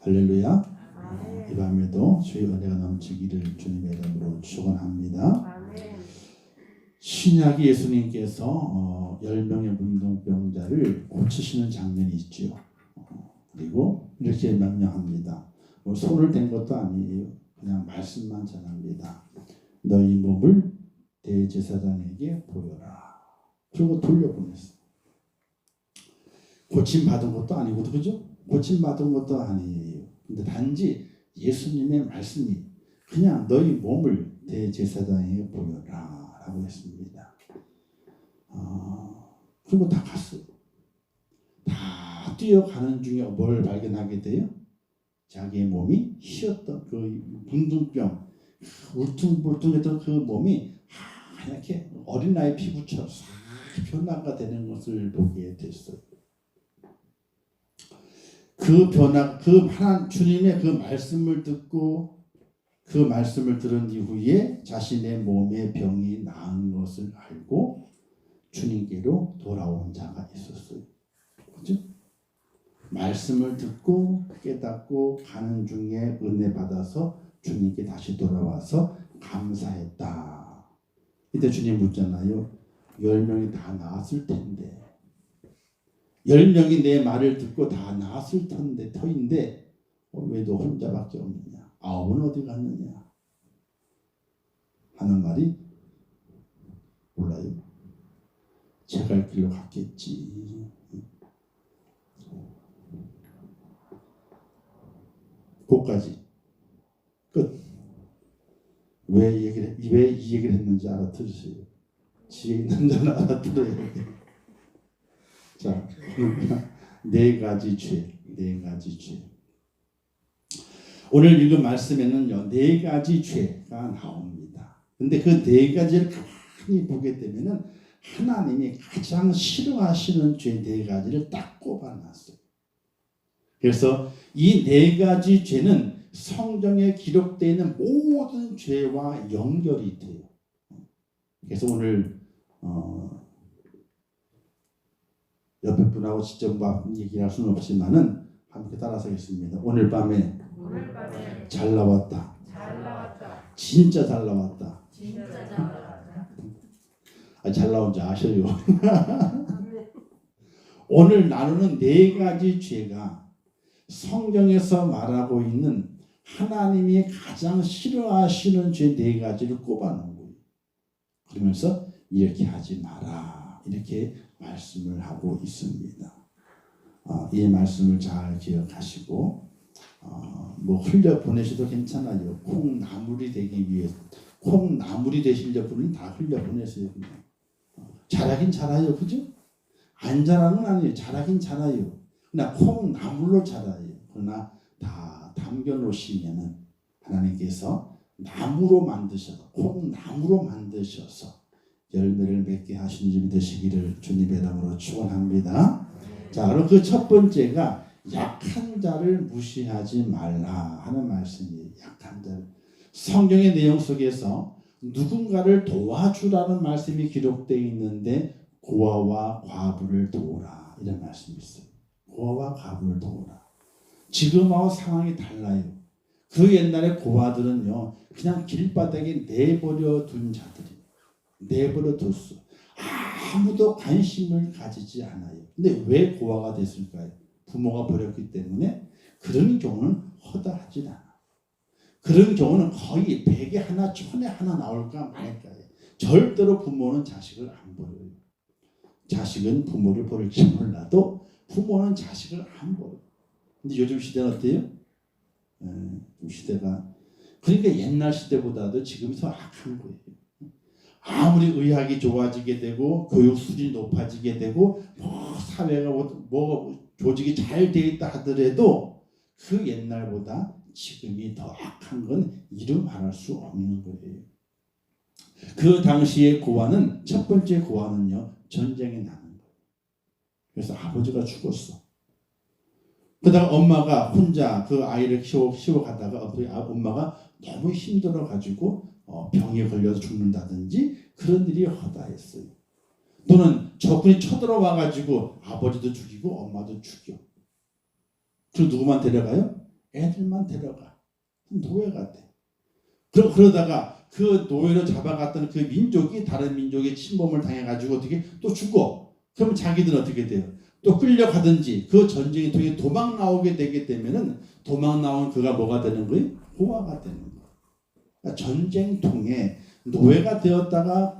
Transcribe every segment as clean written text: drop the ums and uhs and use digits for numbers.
할렐루야. 이 밤에도 주의 은혜가 넘치기를 주님의 이름으로 축원합니다. 신약의 예수님께서 10명의 문둥병자를 고치시는 장면이 있죠. 그리고 이렇게 명령합니다. 손을 댄 것도 아니에요. 그냥 말씀만 전합니다. 너희 몸을 대제사장에게 보여라. 그리고 돌려보냈어요. 고침받은 것도 아니고, 그죠? 고침받은 것도 아니에요. 근데 단지 예수님의 말씀이 그냥 너희 몸을 대제사장에게 보여라 라고 했습니다. 그리고 다 갔어요. 다 뛰어가는 중에 뭘 발견하게 돼요? 자기의 몸이 휘었던 그 문둥병, 울퉁불퉁했던 그 몸이 하얗게 어린아이 피부처럼 싹 변화가 되는 것을 보게 됐어요. 그 변화, 그 하나님 주님의 그 말씀을 듣고 그 말씀을 들은 이후에 자신의 몸의 병이 나은 것을 알고 주님께로 돌아온 자가 있었어요. 그죠? 말씀을 듣고 깨닫고 가는 중에 은혜 받아서 주님께 다시 돌아와서 감사했다. 이때 주님 묻잖아요. 10명이 다 나았을 텐데, 10명이 내 말을 듣고 다 나았을 터인데 왜 너 혼자밖에 없느냐? 9은 어디 갔느냐? 하는 말이 몰라요. 제 갈 길로 갔겠지. 거기까지 끝. 왜 이 얘기를 했는지 알아들으세요. 지혜 있는 자는 알아들어야 돼. 자, 네 가지 죄. 오늘 읽은 말씀에는요, 4가지 죄가 나옵니다. 근데 그 4가지를 가만히 보게 되면은 하나님이 가장 싫어하시는 죄 4가지를 딱 꼽아놨어요. 그래서 이 4가지 죄는 성경에 기록되어 있는 모든 죄와 연결이 돼요. 그래서 오늘 옆에 분하고 직접 얘기할 수는 없지만은 함께 따라서 하겠습니다. 오늘 밤에 잘 나왔다. 진짜 잘 나왔다. 잘 나온 줄 아셔요. 오늘 나누는 4가지 죄가 성경에서 말하고 있는 하나님이 가장 싫어하시는 죄 4가지를 꼽아놓은 거예요. 그러면서 이렇게 하지 마라. 이렇게 말씀을 하고 있습니다. 이 말씀을 잘 기억하시고 흘려 보내셔도 괜찮아요. 콩나물이 되기 위해서 콩나물이 되시려 분은 다 흘려 보내세요. 그냥. 잘하긴 잘해요, 그죠? 안 잘하는 건 아니에요. 잘하긴 잘해요. 그러나 콩나물로 자라요. 그러나 다 담겨 놓으시면은 하나님께서 나무로 만드셔서 콩나무로 만드셔서 열매를 맺게 하신 줄 믿으시기를 주님의 이름으로 축원합니다. 자, 그럼 그 첫 번째가 약한 자를 무시하지 말라 하는 말씀이에요. 약한 자를. 성경의 내용 속에서 누군가를 도와주라는 말씀이 기록되어 있는데 고아와 과부를 도우라 이런 말씀이 있어요. 고아와 과부를 도우라. 지금하고 상황이 달라요. 그 옛날에 고아들은요, 그냥 길바닥에 내버려 둔 자들이에요. 내버려 뒀어. 아무도 관심을 가지지 않아요. 근데 왜 고아가 됐을까요? 부모가 버렸기 때문에. 그런 경우는 허다하지 않아. 그런 경우는 거의 100에 하나, 1000에 하나 나올까 말까요. 절대로 부모는 자식을 안 버려요. 자식은 부모를 버릴지 몰라도 부모는 자식을 안 버려요. 근데 요즘 시대는 어때요? 시대가 그러니까 옛날 시대보다도 지금이 더 악한 거예요. 아무리 의학이 좋아지게 되고 교육 수준이 높아지게 되고 사회가 조직이 잘 되어 있다 하더라도 그 옛날보다 지금이 더 악한 건 이루 말할 수 없는 거예요. 그 당시의 고아는 첫 번째 고아는요, 전쟁에 나는 거예요. 그래서 아버지가 죽었어. 그러다가 엄마가 혼자 그 아이를 키워가다가 엄마가 너무 힘들어 가지고 병에 걸려서 죽는다든지 그런 일이 허다했어요. 또는 적군이 쳐들어와 가지고 아버지도 죽이고 엄마도 죽여. 그리고 누구만 데려가요? 애들만 데려가. 노예가 돼. 그러다가 그 노예로 잡아갔던 그 민족이 다른 민족의 침범을 당해가지고 어떻게 또 죽어. 그럼 자기들은 어떻게 돼요? 또 끌려가든지 그 전쟁이 통해 도망 나오게 되게 되면은 도망 나온 그가 뭐가 되는 거예요? 고아가 되는 거예요. 그러니까 전쟁 통해 노예가 되었다가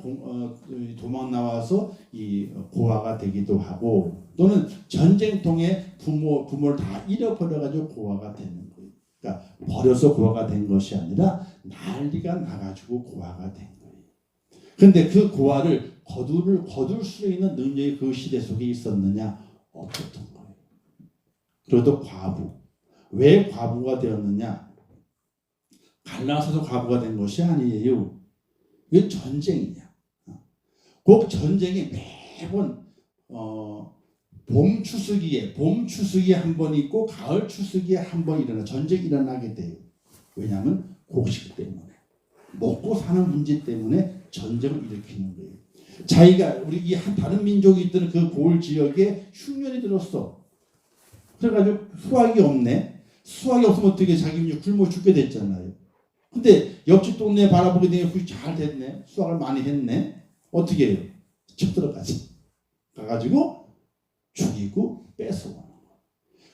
도망 나와서 이 고아가 되기도 하고 또는 전쟁 통해 부모를 다 잃어버려가지고 고아가 되는 거예요. 그러니까 버려서 고아가 된 것이 아니라 난리가 나가지고 고아가 된 거예요. 그런데 그 고아를 거둘 수 있는 능력이 그 시대 속에 있었느냐? 없었던 거예요. 그래도 과부. 왜 과부가 되었느냐? 갈라서도 과부가 된 것이 아니에요. 이게 전쟁이냐. 꼭 전쟁이 매번 봄 추수기에 한 번 있고 가을 추수기에 한 번 전쟁이 일어나게 돼요. 왜냐하면 곡식 때문에 먹고 사는 문제 때문에 전쟁을 일으키는 거예요. 자기가 우리 이 다른 민족이 있던 그 고을 지역에 흉년이 들었어. 그래가지고 수확이 없네. 수확이 없으면 어떻게 자기 굶어 죽게 됐잖아요. 근데 옆집 동네 바라보게 되면 그게 잘 됐네. 수확을 많이 했네. 어떻게 해요? 쳐들어가지. 가가지고 죽이고 뺏어오는 거예요.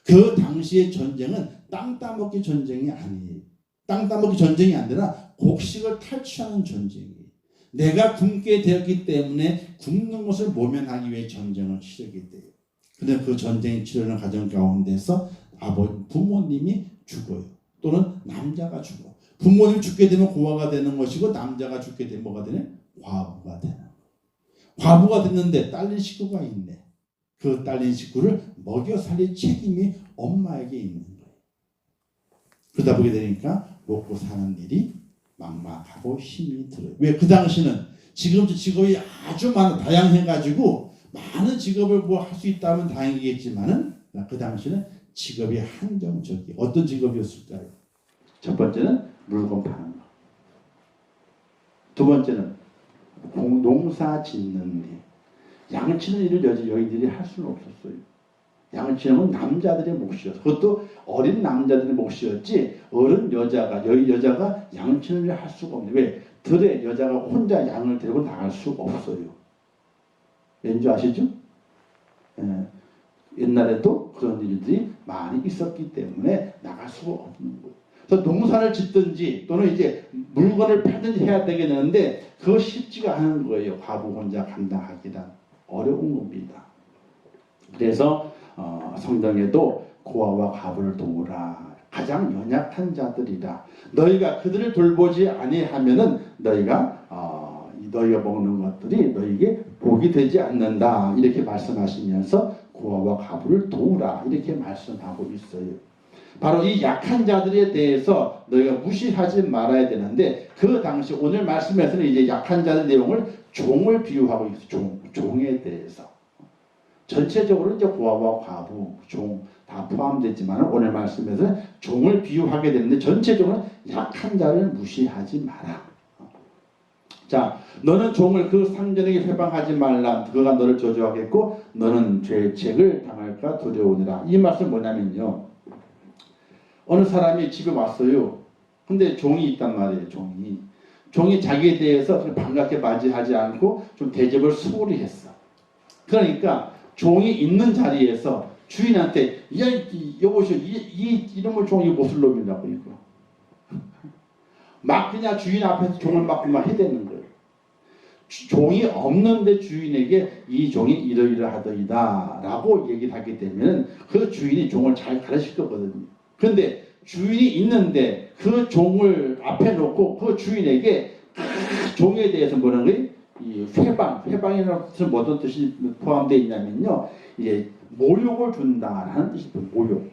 그 당시의 전쟁은 땅 따먹기 전쟁이 아니에요. 땅 따먹기 전쟁이 아니라 곡식을 탈취하는 전쟁이에요. 내가 굶게 되었기 때문에 굶는 것을 모면하기 위해 전쟁을 치르게 돼요. 근데 그 전쟁이 치르는 과정 가운데서 부모님이 죽어요. 또는 남자가 죽어. 부모님 죽게 되면 고아가 되는 것이고 남자가 죽게 되면 뭐가 되냐? 과부가 되는 거예요. 과부가 됐는데 딸린 식구가 있네. 그 딸린 식구를 먹여 살릴 책임이 엄마에게 있는 거예요. 그러다 보게 되니까 먹고 사는 일이 막막하고 힘이 들어요. 왜? 그 당시는 지금 직업이 아주 다양해가지고 많은 직업을 뭐 할 수 있다면 다행이겠지만은 그 당시는 직업이 한정적이에요. 어떤 직업이었을까요? 첫 번째는 물건 파는 거. 두 번째는 농사 짓는 일. 양을 치는 일을 여인들이 할 수는 없었어요. 양을 치는 건 남자들의 몫이었어요. 그것도 어린 남자들의 몫이었지 어른 여자가 양을 치는 일을 할 수가 없는데 왜? 들에 여자가 혼자 양을 데리고 나갈 수가 없어요. 왠지 아시죠? 예. 옛날에도 그런 일들이 많이 있었기 때문에 나갈 수가 없는 거예요. 그래서 농사를 짓든지 또는 이제 물건을 팔든지 해야 되겠는데 그거 쉽지가 않은 거예요. 과부 혼자 감당하기란 어려운 겁니다. 그래서 성경에도 고아와 과부를 도우라. 가장 연약한 자들이라. 너희가 그들을 돌보지 아니하면은 너희가 먹는 것들이 너희에게 복이 되지 않는다. 이렇게 말씀하시면서 고아와 과부를 도우라. 이렇게 말씀하고 있어요. 바로 이 약한 자들에 대해서 너희가 무시하지 말아야 되는데 그 당시 오늘 말씀에서는 이제 약한 자들 내용을 종을 비유하고 있어요. 종에 대해서. 전체적으로 이제 고아와 과부, 종 다 포함되지만 오늘 말씀에서는 종을 비유하게 되는데 전체적으로 약한 자를 무시하지 마라. 자, 너는 종을 그 상전에게 회방하지 말라. 그가 너를 저주하겠고 너는 죄책을 당할까 두려우니라. 이 말씀 뭐냐면요. 어느 사람이 집에 왔어요. 근데 종이 있단 말이에요. 종이 자기에 대해서 반갑게 맞이하지 않고 좀 대접을 소홀히 했어. 그러니까 종이 있는 자리에서 주인한테 여보시오 이놈의 종이 무슨 놈이라고 이거 막 그냥 주인 앞에서 종을 막 해대는 거예요. 종이 없는데 주인에게 이 종이 이러이러하더이다 라고 얘기를 하게 되면 그 주인이 종을 잘 가르칠 거거든요. 그런데 주인이 있는데 그 종을 앞에 놓고 그 주인에게 종에 대해서 뭐라는 거예요? 이 회방이라는 뜻은 어떤 뜻이 포함되어 있냐면요. 이제 모욕을 준다라는 뜻이죠.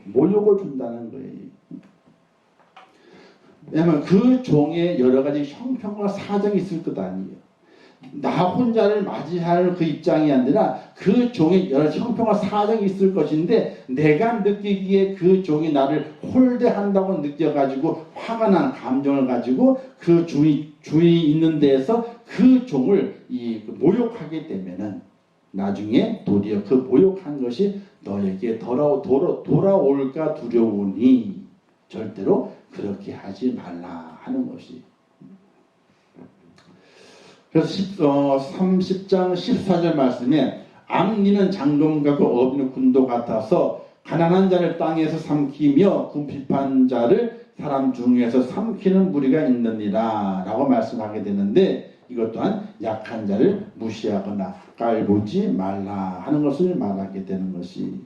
모욕을 준다는 거예요. 왜냐하면 그 종의 여러 가지 형편과 사정이 있을 것 아니에요. 나 혼자를 맞이할 그 입장이 아니라 그 종의 여러 형편과 사정이 있을 것인데 내가 느끼기에 그 종이 나를 홀대한다고 느껴가지고 화가 난 감정을 가지고 그 주인이 있는 데에서 그 종을 모욕하게 되면은 나중에 도리어 그 모욕한 것이 너에게 돌아올까 두려우니 절대로 그렇게 하지 말라 하는 것이. 그래서 30장 14절 말씀에 암니는 장동가고 어비는 군도 같아서 가난한 자를 땅에서 삼키며 궁핍한 자를 사람 중에서 삼키는 무리가 있느니라 라고 말씀하게 되는데, 이것 또한 약한 자를 무시하거나 깔보지 말라 하는 것을 말하게 되는 것이.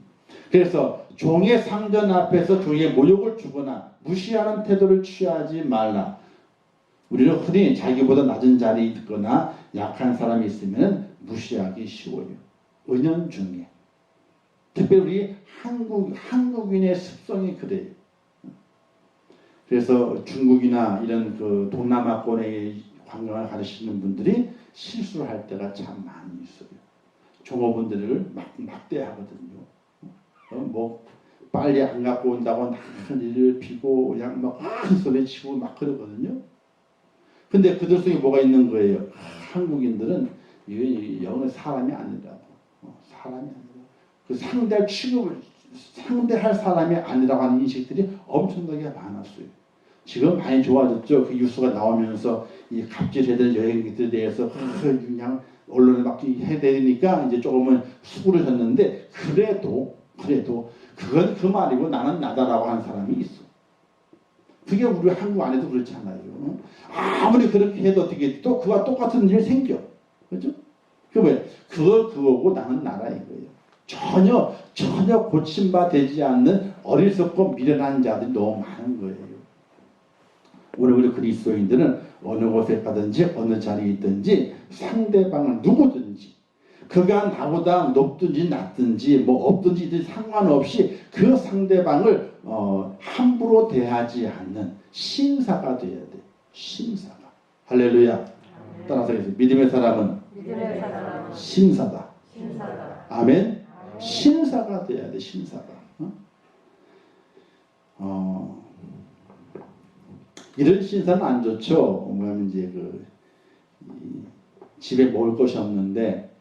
그래서 종의 상전 앞에서 종의 모욕을 주거나 무시하는 태도를 취하지 말라. 우리는 흔히 자기보다 낮은 자리에 있거나 약한 사람이 있으면 무시하기 쉬워요. 은연중에. 특별히 우리 한국인의 습성이 그래요. 그래서 중국이나 이런 그 동남아권의 관광을 가르치는 분들이 실수를 할 때가 참 많이 있어요. 종업원들을 막대하거든요. 뭐 빨리 안 갖고 온다고 난리를 피고 그냥 막 큰 소리 치고 막 그러거든요. 근데 그들 속에 뭐가 있는 거예요? 한국인들은 영은 사람이 아니라고. 사람이 아니라. 그 상대할 취급을 상대할 사람이 아니라고 하는 인식들이 엄청나게 많았어요. 지금 많이 좋아졌죠. 그 뉴스가 나오면서 이 갑질해야 여행객들에 대해서 그냥 언론에 막 해야 되니까 이제 조금은 수그러졌는데, 그래도 그건 그 말이고 나는 나다라고 하는 사람이 있어. 그게 우리 한국 안에도 그렇잖아요. 아무리 그렇게 해도 어떻게 또 그와 똑같은 일이 생겨. 그렇죠? 그거고 나는 나라 이거예요. 전혀 고침바 되지 않는 어리석고 미련한 자들이 너무 많은 거예요. 오늘 우리 그리스도인들은 어느 곳에 가든지 어느 자리에 있든지 상대방을 누구든지, 그가 나보다 높든지 낮든지 뭐 없든지 상관없이 그 상대방을 함부로 대하지 않는 신사가 돼야 돼. 신사가. 할렐루야. 따라서 믿음의 사람은 신사다. 아멘. 신사가 돼야 돼. 신사가. 이런 신사는 안 좋죠. 뭐냐면 이제 집에 먹을 것이 없는데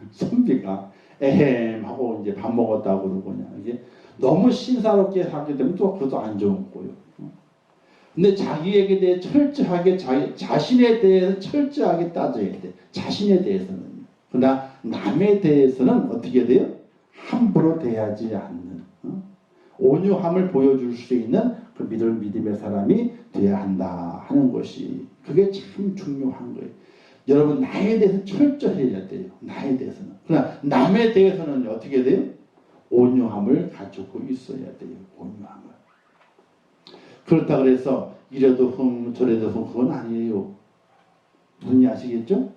선비가 에헴 하고 이제 밥 먹었다고 그러고 이게 너무 신사롭게 하게 되면 또 그것도 안 좋은 거예요. 근데 자기에게 대해 철저하게 자신에 대해서 철저하게 따져야 돼. 자신에 대해서는. 그러나 남에 대해서는 어떻게 돼요? 함부로 대하지 않는 온유함을 보여줄 수 있는 그 믿음의 사람이 돼야 한다 하는 것이, 그게 참 중요한 거예요. 여러분, 나에 대해서 철저해야 돼요. 나에 대해서는. 그러나 남에 대해서는 어떻게 돼요? 온유함을 가지고 있어야 돼요. 온유함을. 그렇다 그래서 이래도 흥 저래도 흥 그건 아니에요. 무슨 아시겠죠?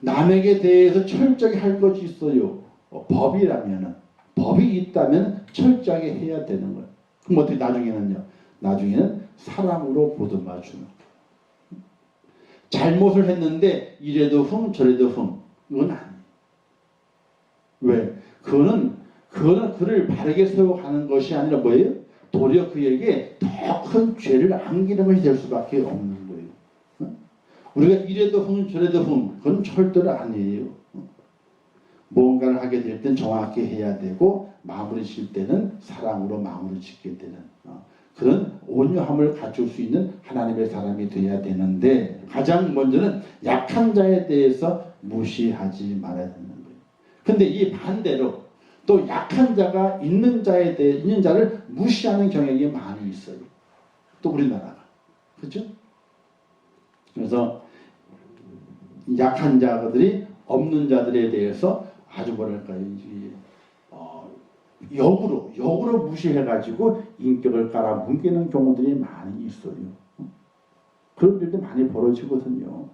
남에게 대해서 철저하게 할 것이 있어요. 법이 있다면 철저하게 해야 되는 거예요. 그럼 어떻게 나중에는 사랑으로 보듬어 주는 거예요. 잘못을 했는데 이래도 흥 저래도 흥 이건 아니에요. 왜? 그거는 그를 바르게 세워가는 것이 아니라 뭐예요? 도리어 그에게 더 큰 죄를 안기는 것이 될 수밖에 없는 거예요. 우리가 이래도 흥 저래도 흥 그건 절대로 아니에요. 뭔가를 하게 될 땐 정확히 해야 되고, 마무리 질 때는 사랑으로 마무리 짓게 되는 그런 온유함을 갖출 수 있는 하나님의 사람이 되어야 되는데, 가장 먼저는 약한 자에 대해서 무시하지 말아야 되는 거예요. 근데 이 반대로 또 약한 자가 있는 자를 무시하는 경향이 많이 있어요. 또 우리나라가. 그렇죠? 그래서 약한 자들이 없는 자들에 대해서 아주 역으로 무시해가지고 인격을 깔아뭉개는 경우들이 많이 있어요. 그런 일도 많이 벌어지거든요.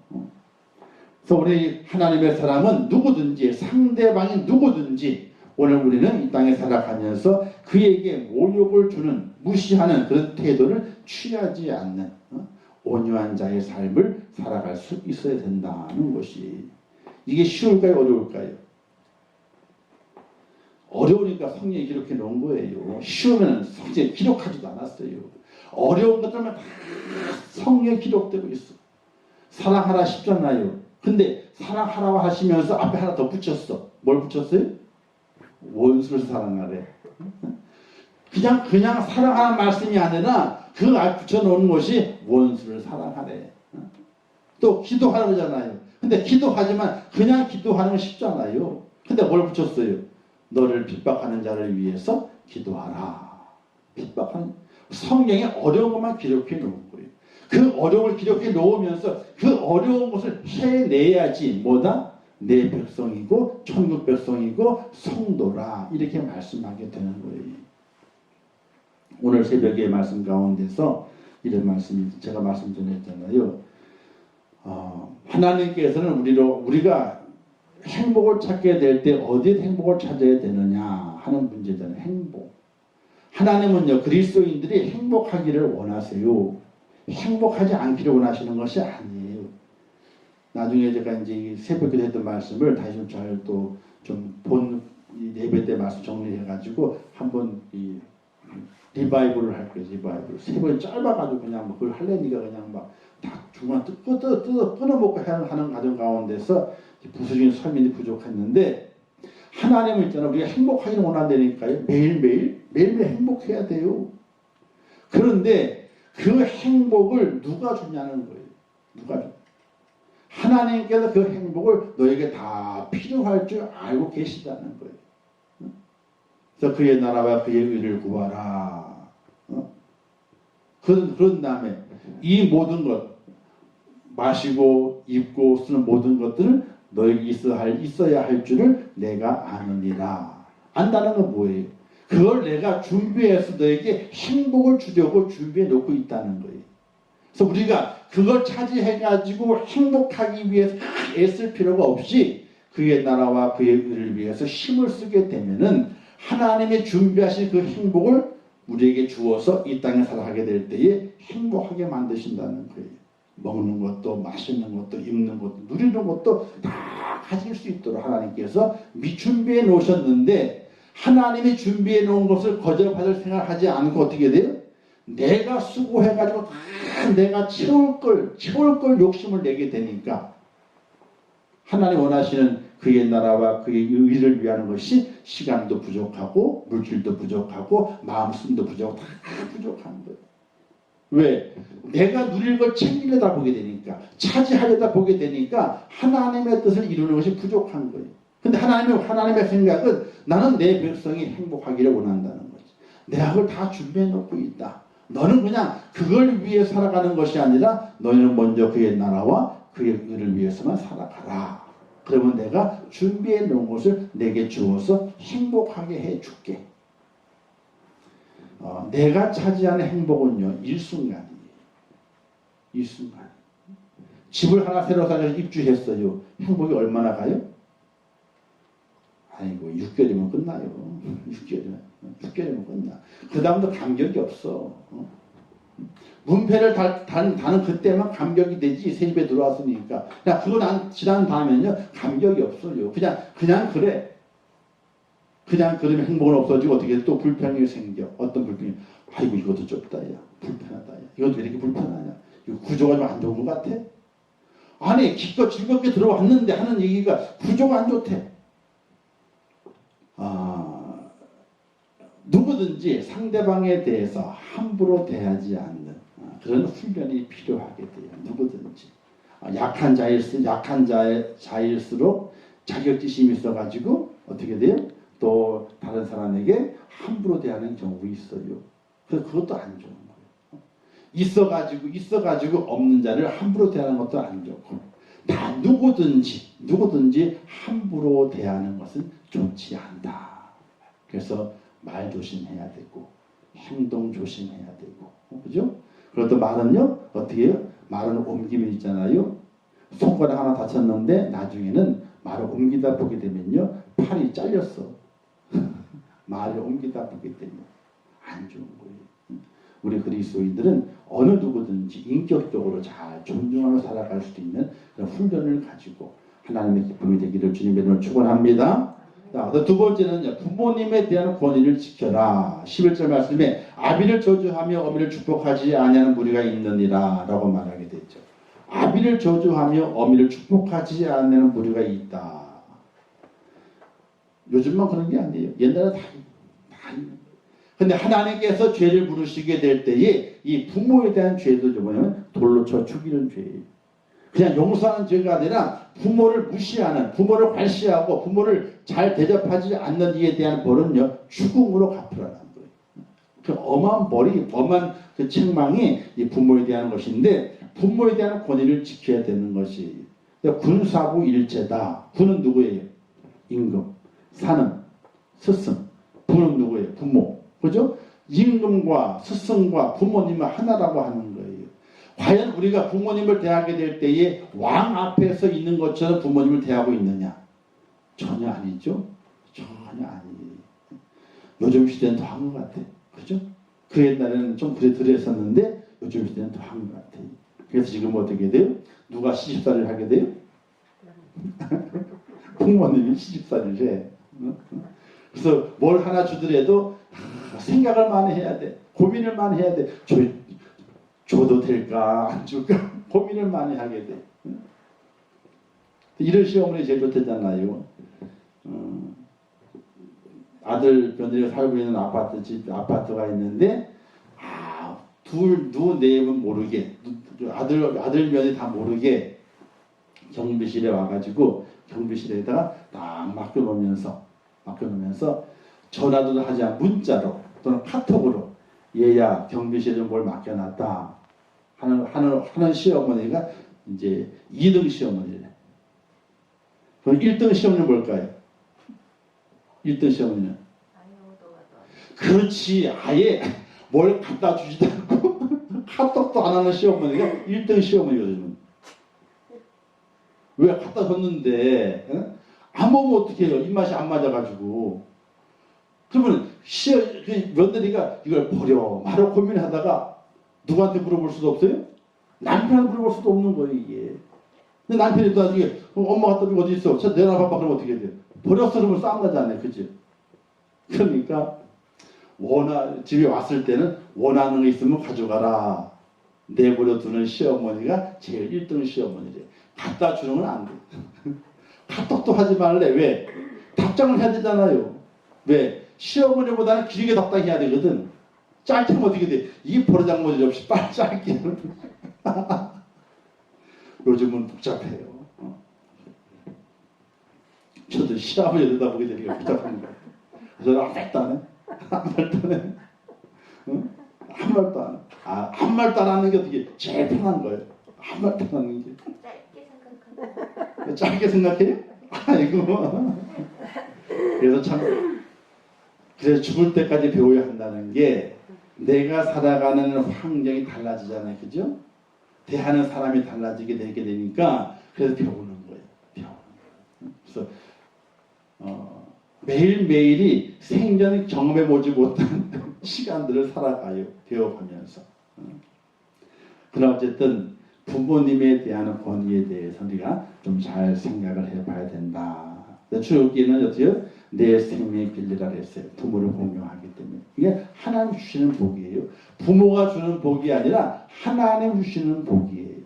그래서 우리 하나님의 사람은 누구든지, 상대방이 누구든지, 오늘 우리는 이 땅에 살아가면서 그에게 모욕을 주는, 무시하는 그런 태도를 취하지 않는 온유한 자의 삶을 살아갈 수 있어야 된다는 것이, 이게 쉬울까요? 어려울까요? 어려우니까 성경에 기록해 놓은 거예요. 쉬우면 성경에 기록하지도 않았어요. 어려운 것들만 다 성경에 기록되고 있어. 사랑하라 싶잖아요. 근데 사랑하라고 하시면서 앞에 하나 더 붙였어. 뭘 붙였어요? 원수를 사랑하래. 그냥 사랑하는 말씀이 아니라 그 앞에 붙여놓은 것이 원수를 사랑하래. 또 기도하라 그러잖아요. 근데 기도하지만 그냥 기도하는 건 쉽잖아요. 근데 뭘 붙였어요? 너를 핍박하는 자를 위해서 기도하라. 핍박하는 성경에 어려운 것만 기록해 놓은 거예요. 그 어려움을 기록해 놓으면서 그 어려운 것을 해내야지 뭐다? 내 백성이고 천국 백성이고 성도라 이렇게 말씀하게 되는 거예요. 오늘 새벽에 말씀 가운데서 이런 말씀이 제가 말씀 전했잖아요. 하나님께서는 우리가 행복을 찾게 될 때 어디에 행복을 찾아야 되느냐 하는 문제잖아요. 행복. 하나님은요 그리스도인들이 행복하기를 원하세요. 행복하지 않기를 원하시는 것이 아니에요. 나중에 제가 이제 새벽에 했던 말씀을 다시 좀 잘 또 좀 본 예배 때 말씀 정리해가지고 한번 이 리바이브를 할 거예요. 리바이브. 새벽에 짧아가지고 그냥 그걸 할래니까 그냥 막 다 중간 뜯어 끊어먹고 하는 과정 가운데서 부수적인 설명이 부족했는데 하나님은 있잖아요. 우리가 행복하기를 원한다니까요. 매일매일 행복해야 돼요. 그런데 그 행복을 누가 주냐는 거예요. 누가 주? 하나님께서 그 행복을 너에게 다 필요할 줄 알고 계시다는 거예요. 그래서 그의 나라와 그의 의를 구하라. 그런 다음에 이 모든 것 마시고 입고 쓰는 모든 것들을 너에게 있어야 할 줄을 내가 아느니라. 안다는 건 뭐예요? 그걸 내가 준비해서 너에게 행복을 주려고 준비해 놓고 있다는 거예요. 그래서 우리가 그걸 차지해가지고 행복하기 위해서 애쓸 필요가 없이 그의 나라와 그의 의를 위해서 힘을 쓰게 되면은 하나님이 준비하신 그 행복을 우리에게 주어서 이 땅에 살아가게 될 때에 행복하게 만드신다는 거예요. 먹는 것도 마시는 것도 입는 것도 누리는 것도 다 가질 수 있도록 하나님께서 미준비해 놓으셨는데 하나님이 준비해 놓은 것을 거절받을 생각하지 않고 어떻게 돼요? 내가 수고해가지고 다 내가 채울 걸 욕심을 내게 되니까 하나님 원하시는 그의 나라와 그의 의를 위하는 것이 시간도 부족하고 물질도 부족하고 마음씀도 부족하고 다 부족한 거예요. 왜? 내가 누릴 걸 챙기려다 보게 되니까 차지하려다 보게 되니까 하나님의 뜻을 이루는 것이 부족한 거예요. 근데 하나님의 생각은 나는 내 백성이 행복하기를 원한다는 거지. 내가 그걸 다 준비해 놓고 있다. 너는 그냥 그걸 위해 살아가는 것이 아니라 너희는 먼저 그의 나라와 그의 의를 위해서만 살아가라. 그러면 내가 준비해 놓은 것을 내게 주어서 행복하게 해줄게. 내가 차지하는 행복은요 일순간이에요. 일순간. 집을 하나 새로 사서 입주했어요. 행복이 얼마나 가요? 아이고 6개월이면 끝나요. 6개월이면 끝나. 그 다음부터 감격이 없어. 문패를 다는 그때만 감격이 되지. 새 집에 들어왔으니까. 그냥 그거 지난 다음에는요 감격이 없어요. 그냥 그래. 그냥 그러면 행복은 없어지고 어떻게 또 불평이 생겨. 어떤 불평이? 아이고 이것도 좁다 야. 불편하다 야. 이것도 왜 이렇게 불편하냐. 이거 구조가 좀 안 좋은 것 같아? 아니 기껏 즐겁게 들어왔는데 하는 얘기가 구조가 안 좋대. 누구든지 상대방에 대해서 함부로 대하지 않는 그런 훈련이 필요하게 돼요. 누구든지. 약한 자일수록 자격지심이 있어가지고 어떻게 돼요? 또 다른 사람에게 함부로 대하는 경우가 있어요. 그래서 그것도 안 좋은 거예요. 있어가지고 없는 자를 함부로 대하는 것도 안 좋고 다 누구든지 함부로 대하는 것은 좋지 않다. 그래서 말 조심해야 되고 행동 조심해야 되고 그죠? 그리고 또 말은요 어떻게 해요? 말은 옮김이 있잖아요. 손가락 하나 다쳤는데 나중에는 말을 옮기다 보게 되면요 팔이 잘렸어. 말을 옮기다 보게 되면 안 좋은 거예요. 우리 그리스도인들은 어느 누구든지 인격적으로 잘 존중하며 살아갈 수 있는 그런 훈련을 가지고 하나님의 기쁨이 되기를 주님의 이름으로 축원합니다. 자, 두 번째는 부모님에 대한 권위를 지켜라. 11절 말씀에 아비를 저주하며 어미를 축복하지 아니하는 무리가 있느니라 라고 말하게 되죠. 아비를 저주하며 어미를 축복하지 않는 무리가 있다. 요즘만 그런 게 아니에요. 옛날에 다 있는 거예요. 근데 하나님께서 죄를 부르시게 될 때에 이 부모에 대한 죄도 뭐냐면 돌로 쳐 죽이는 죄예요. 그냥 용서하는 죄가 아니라 부모를 무시하는, 부모를 괄시하고 부모를 잘 대접하지 않는 이에 대한 벌은요 죽음으로 갚으라는 거예요. 그 엄한 그 책망이 이 부모에 대한 것인데 부모에 대한 권위를 지켜야 되는 것이 군사부 일제다. 군은 누구예요? 임금. 사는 스승. 부는 누구예요? 부모. 그죠? 임금과 스승과 부모님은 하나라고 하는 거예요. 과연 우리가 부모님을 대하게 될 때에 왕 앞에서 있는 것처럼 부모님을 대하고 있느냐? 전혀 아니죠. 전혀 아니에요. 요즘 시대는 더 한 것 같아요. 그죠? 그 옛날에는 좀 덜했었는데 요즘 시대는 더 한 것 같아요. 그래서 지금 어떻게 돼요? 누가 시집살이를 하게 돼요? 부모님이 시집살이를 해. 그래서 뭘 하나 주더라도 생각을 많이 해야 돼. 고민을 많이 해야 돼. 줘도 될까 안 줄까 고민을 많이 하게 돼. 이런 시어머니 제일 좋대잖아요. 아들 며느리가 살고 있는 아파트가 있는데 누 내임은 모르게 아들 며느리 다 모르게 경비실에 와가지고 경비실에다가 딱 맡겨놓으면서 전화도 하지 않고 문자로 또는 카톡으로 얘야 경비실에 뭘 맡겨놨다 하는 시어머니가 이제 2등 시어머니래. 그럼 1등 시어머니는 뭘까요? 1등 시어머니는 그렇지 아예 뭘 갖다 주지도 않고 카톡도 안 하는 시어머니가 1등 시어머니거든요. 왜 갖다 줬는데 안 먹으면 어떡해요? 입맛이 안 맞아가지고. 그러면 그 며느리가 이걸 버려 말아 고민하다가 누구한테 물어볼 수도 없어요? 남편한테 물어볼 수도 없는 거예요 이게. 근데 남편이 또 나중에 엄마 갖다 주고 어디 있어? 저 내놔봐봐. 그러면 어떻게 돼요? 버렸어 그러면 싸움 나잖아요. 그치? 그러니까 집에 왔을 때는 원하는 거 있으면 가져가라. 내버려 두는 시어머니가 제일 1등 시어머니래. 갖다 주는 건 안 돼. 카톡도 하지 말래. 왜? 답장을 해야 되잖아요. 왜? 시어머니보다는 길게 답장해야 되거든. 짧게 하면 어떻게 돼? 이게 버르장머리 없이 빨리 짧게. 요즘은 복잡해요. 저도 시아버지 들여다보게 되니까 복잡한 거예요. 그래서 아무 말도 안 해. 아무 말도 안 해. 응? 아무 말도 안 해. 아무 말도 안 하는 게 어떻게 제일 편한 거예요. 아무 말도 안 하는 게. 짧게 생각해요? 아이고. 그래서 죽을 때까지 배워야 한다는 게 내가 살아가는 환경이 달라지잖아요. 그죠? 대하는 사람이 달라지게 되게 되니까 그래서 배우는 거예요. 그래서 매일매일이 생전에 경험해보지 못한 시간들을 살아가요. 배워가면서. 그러나 어쨌든 부모님에 대한 권위에 대해서 우리가 좀 잘 생각을 해봐야 된다. 출애굽기에는 어때요? 내 생명의 길리라 했어요. 부모를 공경하기 때문에. 이게 하나님 주시는 복이에요. 부모가 주는 복이 아니라 하나님 주시는 복이에요.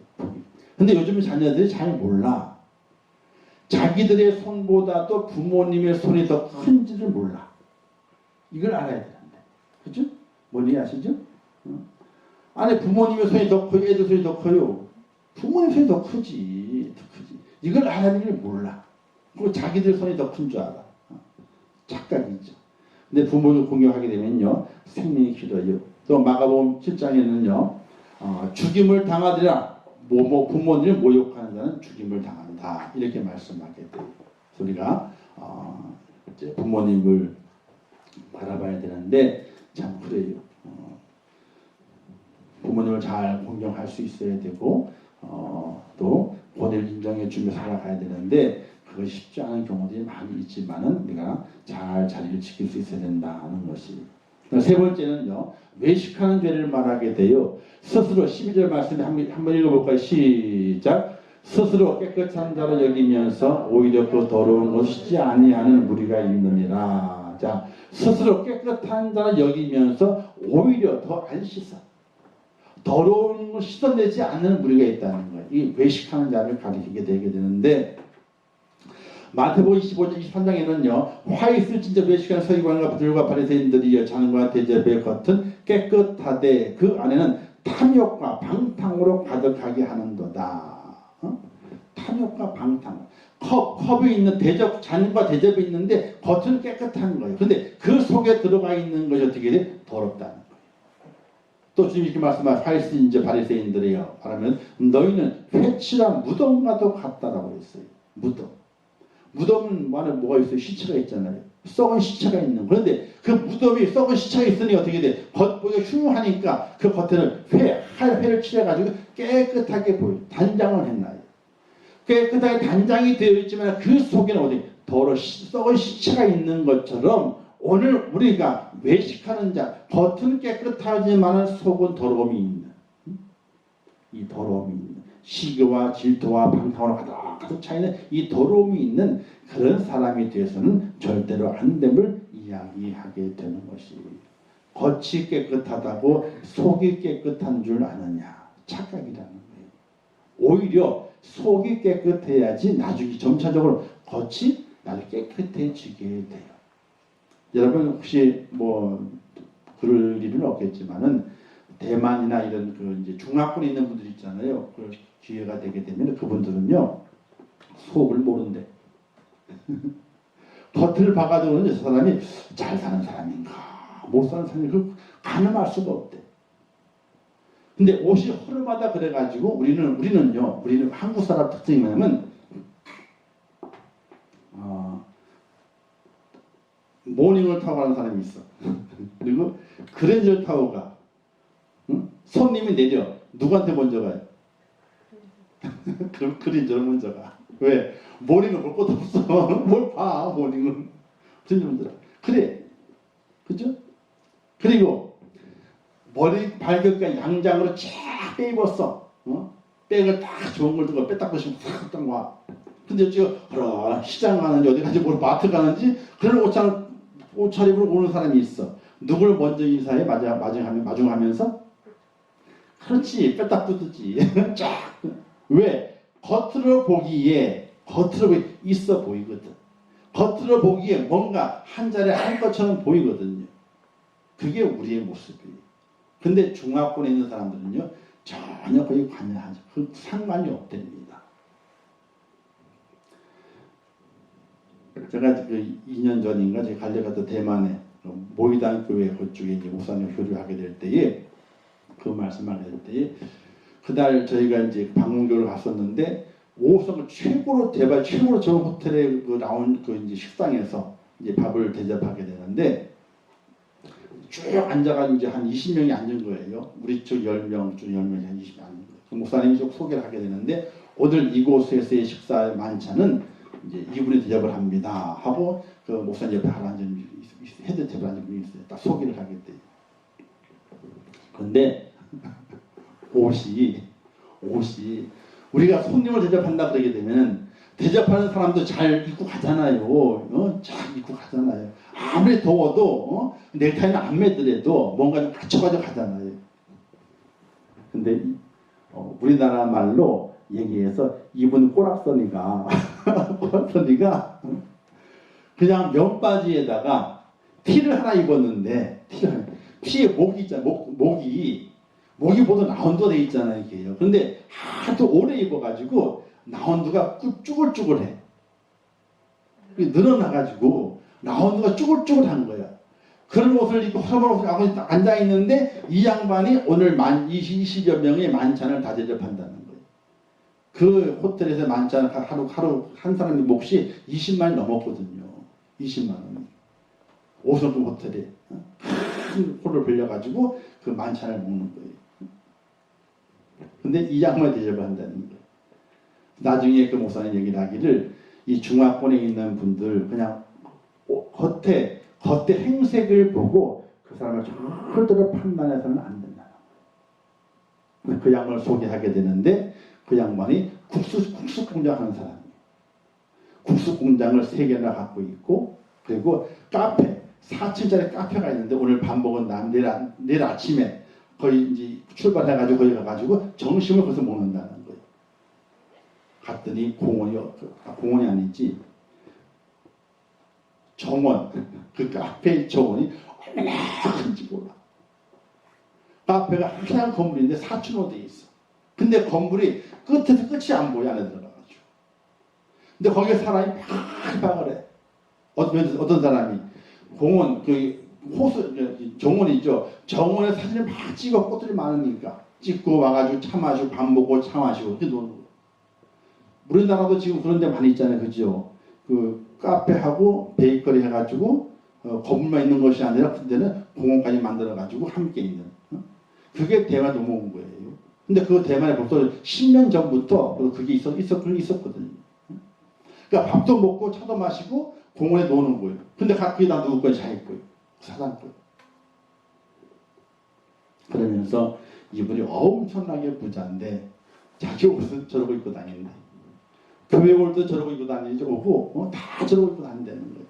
근데 요즘 자녀들이 잘 몰라. 자기들의 손보다도 부모님의 손이 더 큰지를 몰라. 이걸 알아야 되는데. 그죠? 뭔지 아시죠? 아니 부모님의 손이 더 커요. 애들 손이 더 커요. 부모님 손이 더 크지. 이걸 알아야 되는 걸 몰라. 그리고 자기들 손이 더 큰 줄 알아. 착각이죠. 근데 부모를 공경하게 되면요. 생명이 길어요. 또 마가복음 7장에는요. 죽임을 당하리라. 부모님을 모욕하는 자는 죽임을 당한다. 이렇게 말씀하게 돼요. 우리가 이제 부모님을 바라봐야 되는데 참 그래요. 부모님을 잘 공경할 수 있어야 되고 또 권위를 인정해 주며 살아가야 되는데 그것이 쉽지 않은 경우들이 많이 있지만은 우리가 잘 자리를 지킬 수 있어야 된다는 것이. 세 번째는요. 외식하는 죄를 말하게 돼요. 스스로 12절 말씀에 한번 읽어볼까요? 시작. 스스로 깨끗한 자로 여기면서 오히려 그 더러운 것을 씻지 아니하는 무리가 있느니라. 자, 스스로 깨끗한 자로 여기면서 오히려 더 안 씻어. 더러운 걸 씻어내지 않는 무리가 있다는 거예요. 이 외식하는 자를 가리키게 되게 되는데 마태복음 25장 23장에는요 화이트 진짜 외식하는 서기관과 부들과 바리새인들이여 장과 대접의 겉은 깨끗하되 그 안에는 탐욕과 방탕으로 가득하게 하는도다. 탐욕과 방탕. 컵이 있는 대접, 잔과 대접이 있는데 겉은 깨끗한 거예요. 근데 그 속에 들어가 있는 것이 어떻게 돼? 더럽다는 거예요. 또 주님 이렇게 말씀하신 화이트 이제 바리새인들이여 말하면 너희는 회칠한 무덤과도 같다라고 했어요. 무덤은 뭐가 있어요? 시체가 있잖아요. 썩은 시체가 있는. 그런데 그 무덤이 썩은 시체가 있으니 어떻게 돼? 겉보기가 흉하니까 그 겉에는 회를 칠해가지고 깨끗하게 보여요. 단장을 했나요? 깨끗하게 단장이 되어 있지만 그 속에는 어디 썩은 시체가 있는 것처럼 오늘 우리가 외식하는 자 겉은 깨끗하지만 속은 더러움이 있는 이 더러움이 있는 시기와 질투와 방탕으로 가득 차있는 이 더러움이 있는 그런 사람이 되어서는 절대로 안 됨을 이야기하게 되는 것이 겉이 깨끗하다고 속이 깨끗한 줄 아느냐 착각이라는 거예요. 오히려 속이 깨끗해야지 나중에 점차적으로 겉이 나중에 깨끗해지게 돼요. 여러분 혹시 뭐 그럴 일은 없겠지만은 대만이나 이런 그 이제 중화권에 있는 분들 있잖아요. 그 기회가 되게 되면 그분들은요 속을 모른대. 겉을 봐가지고는 저 사람이 잘 사는 사람인가 못 사는 사람인가 그 가늠할 수가 없대. 근데 옷이 허름하다 그래가지고 우리는 한국 사람 특징이 뭐냐면 모닝을 타고 가는 사람이 있어. 그리고 그랜저를 타고 가. 응? 손님이 내려. 누구한테 먼저 가요? 그럼 그랜저를 먼저 가. 왜? 모닝을 볼 것도 없어. 뭘 봐, 모닝은. 그랜저 먼저 가. 그래. 그죠? 그리고 머리 발끝까지 양장으로 쫙 빼입었어. 백을 딱 좋은 걸 들고 빼딱 보시면 탁 와. 근데 지금 시장 가는지 어디 가는지 마트 가는지 그런 옷차림으로 오는 사람이 있어. 누굴 먼저 인사해? 마중하면서? 그렇지. 빼딱 붙었지. 쫙. 왜? 겉으로 보기에 있어 보이거든. 겉으로 보기에 뭔가 한 자리에 할 것처럼 보이거든요. 그게 우리의 모습이에요. 근데 중화권에 있는 사람들은요 전혀 거의 관여하지 그 상관이 없답니다. 제가 그 2년 전인가 제가 갈려갔던 대만에 모이단 교회 그쪽에 이제 목사님 교류하게 될 때에 그 말씀하게 될 때에 그날 저희가 이제 방문교를 갔었는데 5성을 최고로 좋은 호텔에 그 나온 그 이제 식당에서 이제 밥을 대접하게 되는데. 쭉 앉아가지고 이제 한 20명이 앉은 거예요. 우리 쪽 10명, 쪽 10명이 한 20명 앉은 거예요. 그 목사님이 좀 소개를 하게 되는데 오늘 이곳에서의 식사 만찬은 이제 이분이 대접을 합니다. 하고 그 목사님 옆에 하나 앉은 헤드 테이블 앉은 분이 있어요. 딱 소개를 하게 돼요. 그런데 옷이 우리가 손님을 대접한다 그러게 되면 대접하는 사람도 잘 입고 가잖아요. 잘 입고 가잖아요. 아무리 더워도 넥타이는 안 매더라도 뭔가 좀 갖춰가지고 가잖아요. 근데 우리나라 말로 얘기해서 입은 꼬락서니가 그냥 면바지에다가 티를 하나 입었는데 티에 목이 있잖아요. 목이 보통 라운드가 돼 있잖아요. 이게요. 근데 하도 오래 입어가지고 라운드가 쭈글쭈글해. 늘어나가지고 라운드가 쭈글쭈글한 거야. 그런 옷을 입고 허름한 옷을 하고 앉아있는데 이 양반이 오늘 20여 명의 만찬을 다 대접한다는 거예요. 그 호텔에서 만찬 하루 한 사람의 몫이 20만 원이 넘었거든요. 20만 원. 5성급 호텔에 큰 홀을 빌려가지고 그 만찬을 먹는 거예요. 근데 이 양반이 대접을 한다는 거예요. 나중에 그 목사님 얘기를 하기를 이 중화권에 있는 분들 그냥 겉에 행색을 보고 그 사람을 절대로 판단해서는 안 된다. 그 양반을 소개하게 되는데 그 양반이 국수 공장 하는 사람이에요. 국수 공장을 3개나 갖고 있고 그리고 4층짜리 카페가 있는데 오늘 밥 먹은 내일 아침에 거의 이제 출발해가지고 거기 가가지고 점심을 거기서 먹는다는 거예요. 갔더니 공원이 아니지 정원, 그 카페의 정원이 얼마나 큰지 몰라. 카페가 하얀 건물인데 4층으로 돼 있어. 근데 건물이 끝에서 끝이 안 보여, 안에 들어가가지고. 근데 거기에 사람이 팍팍을 해. 어떤 사람이 공원, 그 호수, 정원이죠. 정원에 사진을 막 찍어, 꽃들이 많으니까. 찍고 와가지고 차 마시고 밥 먹고 차 마시고 이렇게 노는 거예요. 우리나라도 지금 그런 데 많이 있잖아요. 그죠? 그 카페하고 베이커리 해가지고 건물만 있는 것이 아니라 그때는 공원까지 만들어가지고 함께 있는. 그게 대만 넘어온 거예요. 근데 그 대만에 벌써 10년 전부터 그게 있었거든요. 그러니까 밥도 먹고 차도 마시고 공원에 노는 거예요. 근데 그게 다 누구 거예요? 자기 거예요. 사장 거예요. 그러면서 이분이 엄청나게 부자인데 자기 옷은 저러고 입고 다니는데 교회 올 때 저러고 입고 다니지 오고 다 저러고 입고 다닌다는 거예요.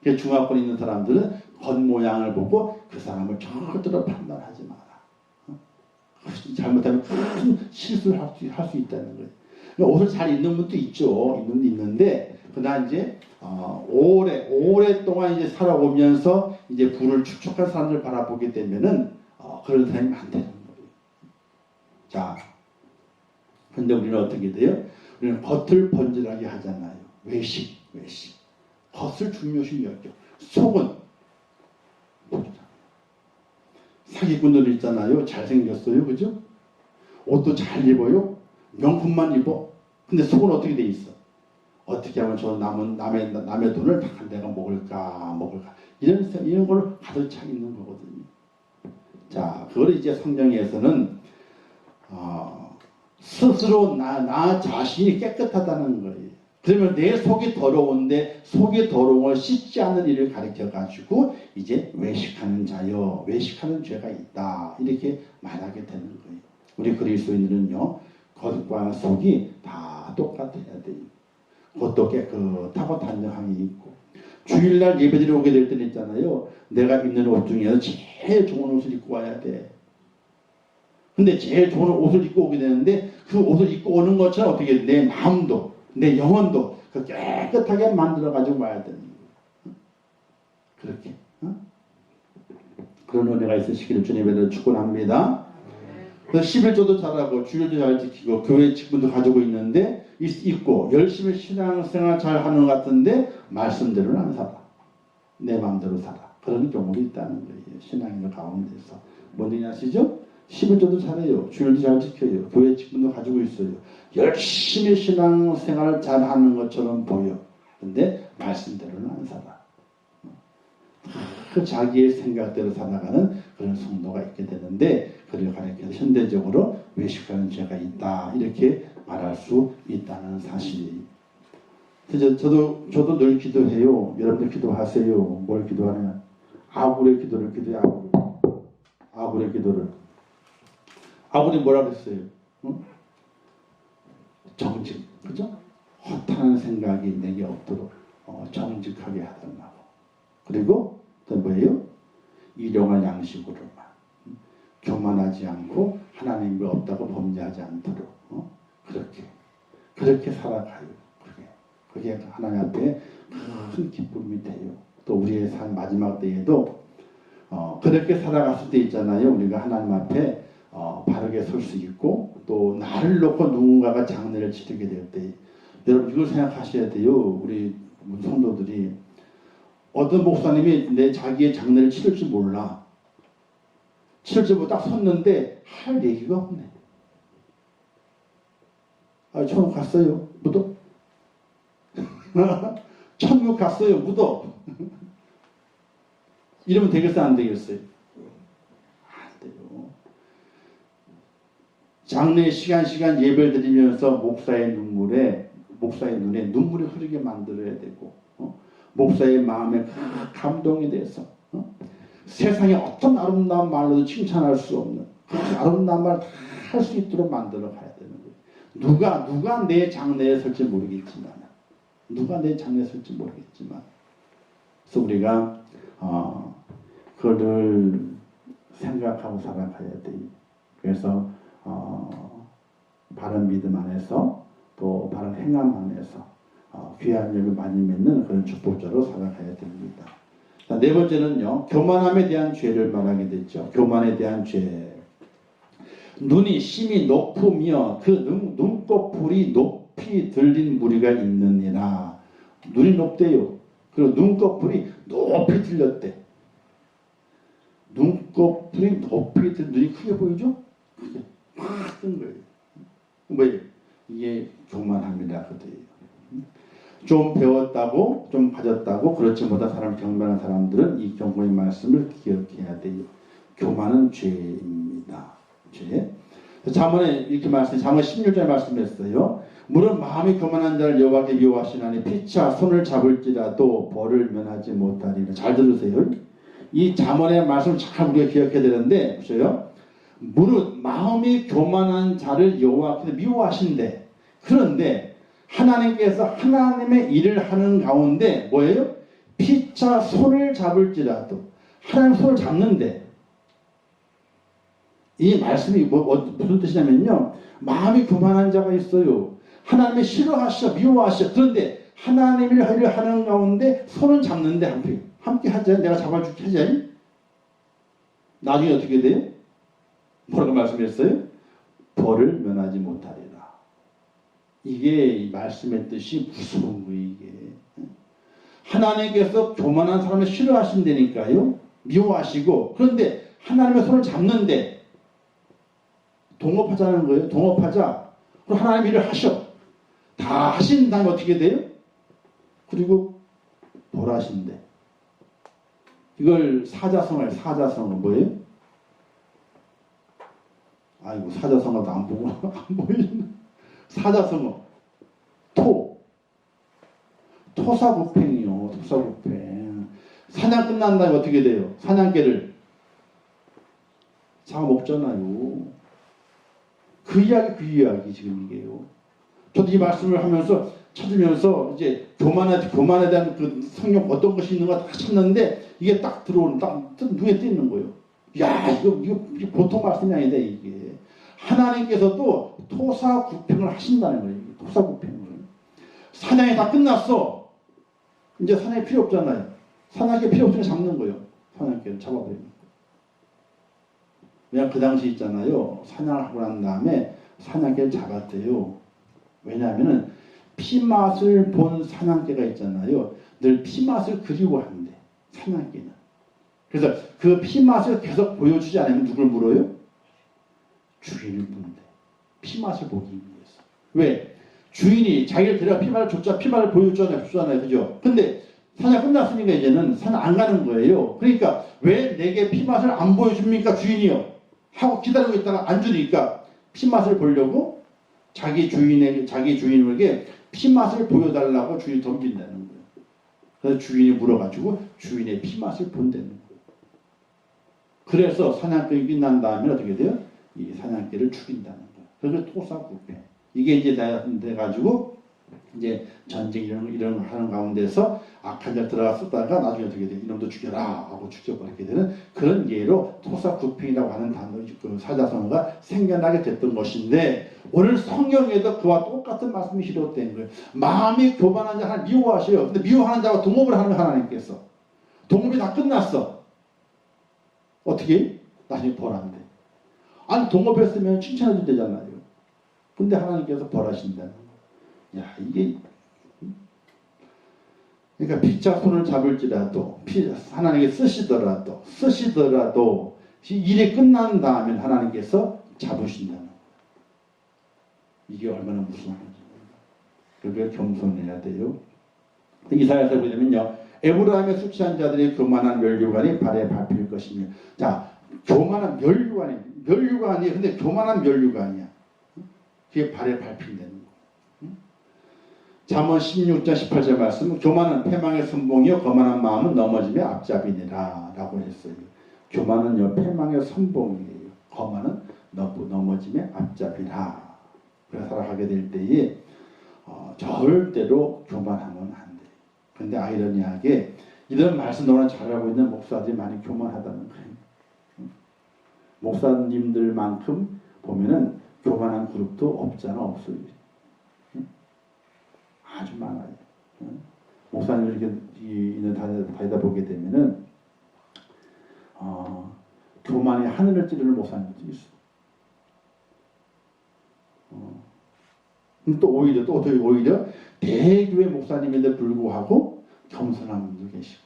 그래서 중화권에 있는 사람들은 겉모양을 보고 그 사람을 절대로 판단하지 마라. 잘못하면 큰 실수를 할 수 있다는 거예요. 그러니까 옷을 잘 입는 분도 있죠. 입는 분도 있는데 그러나 이제 오랫동안 이제 살아오면서 이제 부를 축적한 사람들을 바라보게 되면은 그런 사람이 많다는 거예요. 자, 근데 우리는 어떻게 돼요? 우리는 겉을 번지르게 하잖아요. 외식. 겉을 중요시 여겨. 속은 사기꾼들 있잖아요. 잘생겼어요. 그죠? 옷도 잘 입어요. 명품만 입어. 근데 속은 어떻게 돼 있어? 어떻게 하면 저 남의 돈을 다 내가 먹을까. 이런 걸 가득 차 있는 거거든요. 자, 그걸 이제 성경에서는 스스로 나 자신이 깨끗하다는 거예요. 그러면 내 속이 더러운데 속이 더러운 걸 씻지 않는 일을 가르쳐가지고 이제 외식하는 자여, 외식하는 죄가 있다 이렇게 말하게 되는 거예요. 우리 그리스도인들은요 겉과 속이 다 똑같아야 돼요. 겉도 깨끗하고 단정함이 있고 주일날 예배드리러 오게 될 때는 있잖아요. 내가 입는 옷 중에서 제일 좋은 옷을 입고 와야 돼. 근데 제일 좋은 옷을 입고 오게 되는데 그 옷을 입고 오는 것처럼 어떻게 내 마음도 내 영혼도 깨끗하게 만들어가지고 와야 되는 거예요. 그렇게 그런 은혜가 있으시기를 주님의 축원합니다. 그래서 11조도 잘하고 주일도 잘 지키고 교회 직분도 가지고 있고 열심히 신앙생활 잘 하는 것 같은데 말씀대로는 안 살아. 내 마음대로 살아. 그런 경우도 있다는 거예요. 신앙인들 가운데서. 뭔지 아시죠? 11조도 잘해요. 주일도 잘 지켜요. 교회 직분도 가지고 있어요. 열심히 신앙생활을 잘하는 것처럼 보여. 근데 말씀대로는 안 살아. 그 자기의 생각대로 살아가는 그런 성도가 있게 되는데 그를 가리켜서 현대적으로 외식하는 죄가 있다 이렇게 말할 수 있다는 사실이에요. 그래서 저도 늘 기도해요. 여러분들 기도하세요. 뭘 기도하냐? 아굴의 기도를 기도해요. 아굴의 기도를. 아굴이 뭐라 그랬어요? 정직, 그죠? 허탄한 생각이 내게 없도록 정직하게 하달라고. 그리고 또 뭐예요? 일용할 양식으로만 교만하지 않고 하나님을 없다고 범죄하지 않도록 그렇게 살아가요. 그게 하나님 앞에 큰 기쁨이 돼요. 또 우리의 삶 마지막 때에도 그렇게 살아갔을 때 있잖아요. 우리가 하나님 앞에 바르게 설 수 있고 또 나를 놓고 누군가가 장례를 치르게 될 때 여러분 이걸 생각하셔야 돼요. 우리 성도들이 어떤 목사님이 내 자기의 장례를 치를 줄 몰라. 치를 줄 딱 섰는데 할 얘기가 없네. 천국 갔어요. 묻어? 천국 갔어요. 묻어? 이러면 되겠어요? 안 되겠어요? 안 돼요. 장례 시간 예배를 드리면서 목사의 눈에 눈물이 흐르게 만들어야 되고 목사의 마음에 감동이 돼서 세상에 어떤 아름다운 말로도 칭찬할 수 없는 그 아름다운 말 다 할 수 있도록 만들어 가야 되는 거예요. 누가 내 장례에 설지 모르겠지만 그래서 우리가 그거를 생각하고 살아가야 돼요. 그래서 바른 믿음 안에서 또 바른 행함 안에서 귀한 열매 많이 맺는 그런 축복자로 살아가야 됩니다. 자, 네 번째는요, 교만함에 대한 죄를 말하게 됐죠. 교만에 대한 죄. 눈이 심히 높으며 그 눈꺼풀이 높이 들린 무리가 있느니라. 눈이 높대요. 그리고 눈꺼풀이 높이 들렸대. 눈꺼풀이 높이 들린, 눈이 크게 보이죠? 크게 팍 뜬 거예요. 뭐예요? 이게 교만함이라 그래요. 좀 배웠다고, 좀 가졌다고, 그렇지 못한 사람, 경건한 사람들은 이 경고의 말씀을 기억해야 돼요. 교만은 죄입니다. 죄. 잠언에 이렇게 잠언 16절 말씀했어요. 물은 마음이 교만한 자를 여호와께 미워하시나니 피차 손을 잡을지라도 벌을 면하지 못하리라. 잘 들으세요. 이 잠언의 말씀 잘 우리가 기억해야 되는데, 보세요. 물은 마음이 교만한 자를 여호와께서 미워하신대. 그런데 하나님께서 하나님의 일을 하는 가운데 뭐예요? 피차 손을 잡을지라도 하나님 손을 잡는데, 이 말씀이 무슨 뜻이냐면요, 마음이 교만한 자가 있어요. 하나님이 싫어하셔, 미워하셔. 그런데 하나님의 일을 하는 가운데 손은 잡는데 함께 하자. 내가 잡아줄게 하자. 나중에 어떻게 돼요? 뭐라고 말씀했어요? 벌을 면하지 못하리라. 이게 이 말씀의 뜻이 무서운 거예요. 이게 하나님께서 교만한 사람을 싫어하신다니까요. 미워하시고. 그런데 하나님의 손을 잡는데 동업하자는 거예요. 동업하자. 그럼 하나님 일을 하셔. 다 하신 다음에 어떻게 돼요? 그리고 벌하신대. 이걸 사자성어예요. 사자성어 뭐예요? 아이고, 사자성어도 안 보고 안 보이네. 사자성어 토사구팽이요. 토사구팽. 사냥 끝난 다음에 어떻게 돼요? 사냥개를 잡아먹잖아요. 그 이야기 지금 이게요. 저도 이 말씀을 하면서 찾으면서 이제 교만에 대한 그 성경 어떤 것이 있는가 다 찾는데, 이게 딱 들어오는, 딱 눈에 띄는 거예요. 야, 이거 보통 말씀이 아니다, 이게. 하나님께서도 토사구팽을 하신다는 거예요. 토사구팽을. 사냥이 다 끝났어. 이제 사냥이 필요 없잖아요. 사냥개 필요 없으면 잡는 거예요. 사냥개를 잡아버리는 거예요. 왜냐하면 그 당시 있잖아요. 사냥을 하고 난 다음에 사냥개를 잡았대요. 왜냐하면 피맛을 본 사냥개가 있잖아요. 늘 피맛을 그리워한대. 사냥개는. 그래서 그 피맛을 계속 보여주지 않으면 누굴 물어요? 주인을 물는데. 피맛을 보기 위해서. 왜? 주인이 자기를 데려가 피맛을 줬자 피맛을 보여주잖아요. 그죠? 근데 사냥 끝났으니까 이제는 사냥 안 가는 거예요. 그러니까 왜 내게 피맛을 안 보여줍니까? 주인이요. 하고 기다리고 있다가 안 주니까 피맛을 보려고 자기 주인에게 피맛을 보여달라고 주인이 덤빈다는 거예요. 그래서 주인이 물어가지고 주인의 피맛을 본다는 거예요. 그래서 사냥꾼이 끝난 다음에 어떻게 돼요? 이 사냥개를 죽인다는 거예요. 그래서 토사구팽. 이게 이제 돼가지고 이제 전쟁 이런 거 하는 가운데서 악한 자 들어갔었다가 나중에 어떻게 돼? 이놈도 죽여라 하고 죽여버리게 되는 그런 예로 토사구팽이라고 하는 단어, 그 사자성어가 생겨나게 됐던 것인데, 오늘 성경에도 그와 똑같은 말씀이 기록된 거예요. 마음이 교만한 자 하나님 미워하셔요. 근데 미워하는 자와 동업을 하는 거 하나님께서. 동업이 다 끝났어. 어떻게? 나중에 벌한대. 아니, 동업했으면 칭찬해도 되잖아요. 근데 하나님께서 벌하신다는 거. 야, 이게 그러니까 피차 손을 잡을지라도 하나님께 쓰시더라도 일이 끝난 다음에 하나님께서 잡으신다는 거. 이게 얼마나 무서운 건지. 그러니까 겸손해야 돼요. 이사야서 보면요, 에브라임의 수치한 자들이 교만한 면류관이 발에 밟힐 것이며. 자, 교만한 면류관이 근데 교만한 면류관이야. 그게 발에 밟힌다는 거. 잠언 16장 18절 말씀, 교만은 패망의 선봉이요 거만한 마음은 넘어짐의 앞잡이니라 라고 했어요. 교만은요 패망의 선봉이에요. 거만은 넘어짐의 앞잡이라. 그래서 살아가게 될 때에 절대로 교만하면 안 돼요. 그런데 아이러니하게 이런 말씀 너무나 잘 알고 있는 목사들이 많이 교만하다는 거예요. 목사님들만큼 보면은 교만한 그룹도 없잖아, 없어요. 아주 많아요. 목사님 이렇게 다니다 보게 되면은 교만이 하늘을 찌르는 목사님들이 있어. 또 오히려 대교회 목사님인데 불구하고 겸손한 분도 계시고,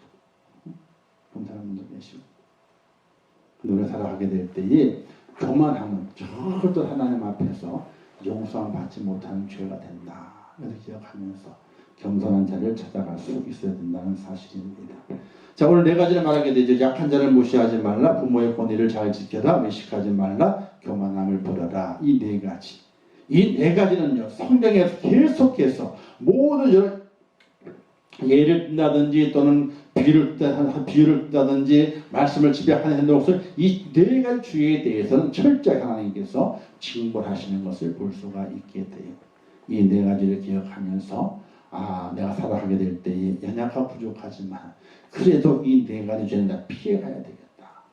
근데 우리가 살아가게 될 때에 교만함은 절대 하나님 앞에서 용서함 받지 못하는 죄가 된다. 그래서 기억하면서 겸손한 자를 찾아갈 수 있어야 된다는 사실입니다. 자, 오늘 네 가지를 말하게 되죠. 약한 자를 무시하지 말라, 부모의 권위를 잘 지켜라, 외식하지 말라, 교만함을 버려라. 이 네 가지. 이 네 가지는요, 성경에서 계속해서 모든 예를 든다든지 또는 비유를 든다든지 말씀을 집약하는 것을 이 네 가지 주의에 대해서는 철저히 하나님께서 징벌하시는 것을 볼 수가 있게 돼요. 이 네 가지를 기억하면서 내가 살아가게 될 때에 연약하고 부족하지만 그래도 이 네 가지 죄는 내가 피해가야 되겠다.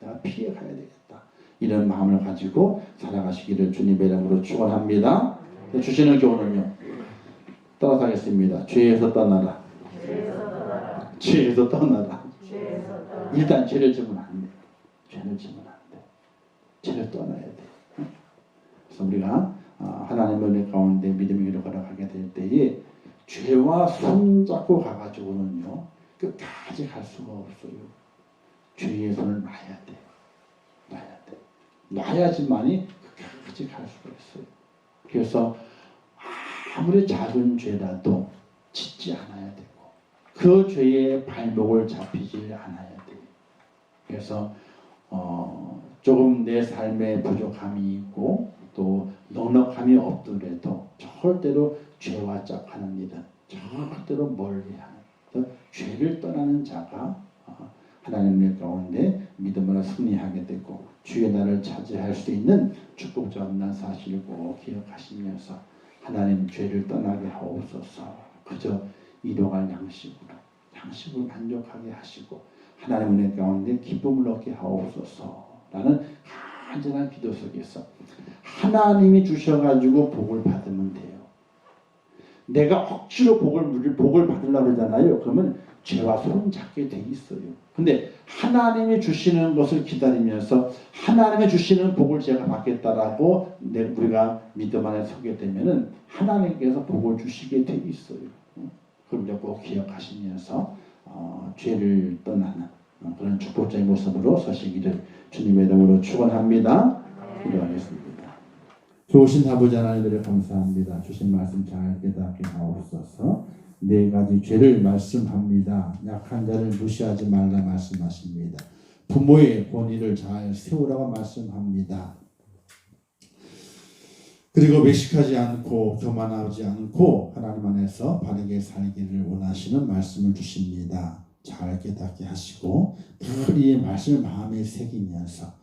이런 마음을 가지고 살아가시기를 주님의 이름으로 축원합니다. 주시는 교훈은요, 따라서 하겠습니다. 죄에서 떠나라. 일단 죄를 지면 안 돼. 죄를 떠나야 돼. 그래서 우리가 하나님의 은혜 가운데 믿음의 길을 걸어가게 될 때에 죄와 손잡고 가가지고는요, 끝까지 갈 수가 없어요. 죄의 손을 놔야 돼. 놔야지만이 끝까지 갈 수가 있어요. 그래서 아무리 작은 죄라도 짓지 않아야 되고 그 죄의 발목을 잡히지 않아야 돼요. 그래서 조금 내 삶에 부족함이 있고 또 넉넉함이 없더라도 절대로 죄와 짝하는 일은 절대로 멀리하는, 죄를 떠나는 자가 하나님의 가운데 믿음으로 승리하게 되고 주의 나라를 차지할 수 있는 축복자 없는 사실을 꼭 기억하시면서 하나님 죄를 떠나게 하옵소서. 그저 일용할 양식으로 만족하게 하시고 하나님 은혜 가운데 기쁨을 얻게 하옵소서라는 간절한 기도 속에서 하나님이 주셔가지고 복을 받으면 돼요. 내가 억지로 복을 받으려고 그러잖아요. 그러면 죄와 손잡게 돼 있어요. 근데 하나님이 주시는 것을 기다리면서 하나님이 주시는 복을 제가 받겠다라고 우리가 믿음 안에 서게 되면은 하나님께서 복을 주시게 돼 있어요. 그럼 꼭 기억하시면서 죄를 떠나는 그런 축복적인 모습으로 서시기를 주님의 이름으로 축원합니다. 기도하겠습니다. 좋으신 아버지 하나님을 감사합니다. 주신 말씀 잘 깨닫게 하옵소서. 네 가지 죄를 말씀합니다. 약한 자를 무시하지 말라 말씀하십니다. 부모의 권위를 잘 세우라고 말씀합니다. 그리고 외식하지 않고 교만하지 않고 하나님 안에서 바르게 살기를 원하시는 말씀을 주십니다. 잘 깨닫게 하시고 이 말씀을 마음에 새기면서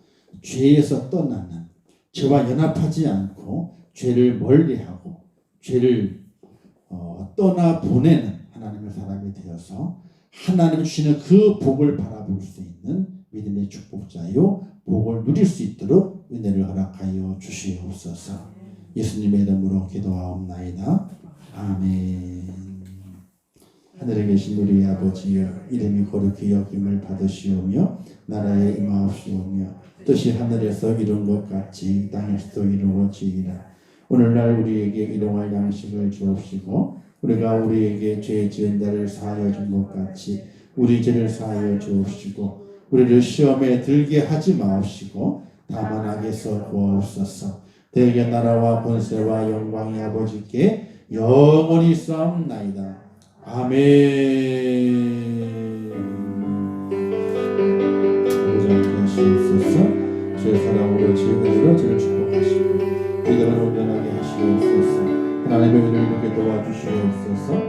죄에서 떠나는, 죄와 연합하지 않고 죄를 멀리하고 죄를 떠나보내는 하나님의 사람이 되어서 하나님이 주시는 그 복을 바라볼 수 있는 믿음의 축복자요 복을 누릴 수 있도록 은혜를 허락하여 주시옵소서. 예수님의 이름으로 기도하옵나이다. 아멘. 하늘에 계신 우리 아버지여, 이름이 거룩히 여김을 받으시오며 나라에 임하옵시오며 뜻이 하늘에서 이룬 것 같이 땅에서도 이루어지이다. 오늘날 우리에게 일용할 양식을 주옵시고 우리가 우리에게 죄 지은 자를 사하여 준 것 같이 우리 죄를 사하여 주옵시고 우리를 시험에 들게 하지 마옵시고 다만 악에서 구하옵소서. 대개 나라와 권세와 영광이 아버지께 영원히 싸움나이다. 아멘. 아버지 하시옵소서. 주의 사랑으로 주의 은혜로 저를 축복하시고 믿음을 온전하게 하시옵소서. 하나님의 은혜를 이렇게 도와주시옵소서.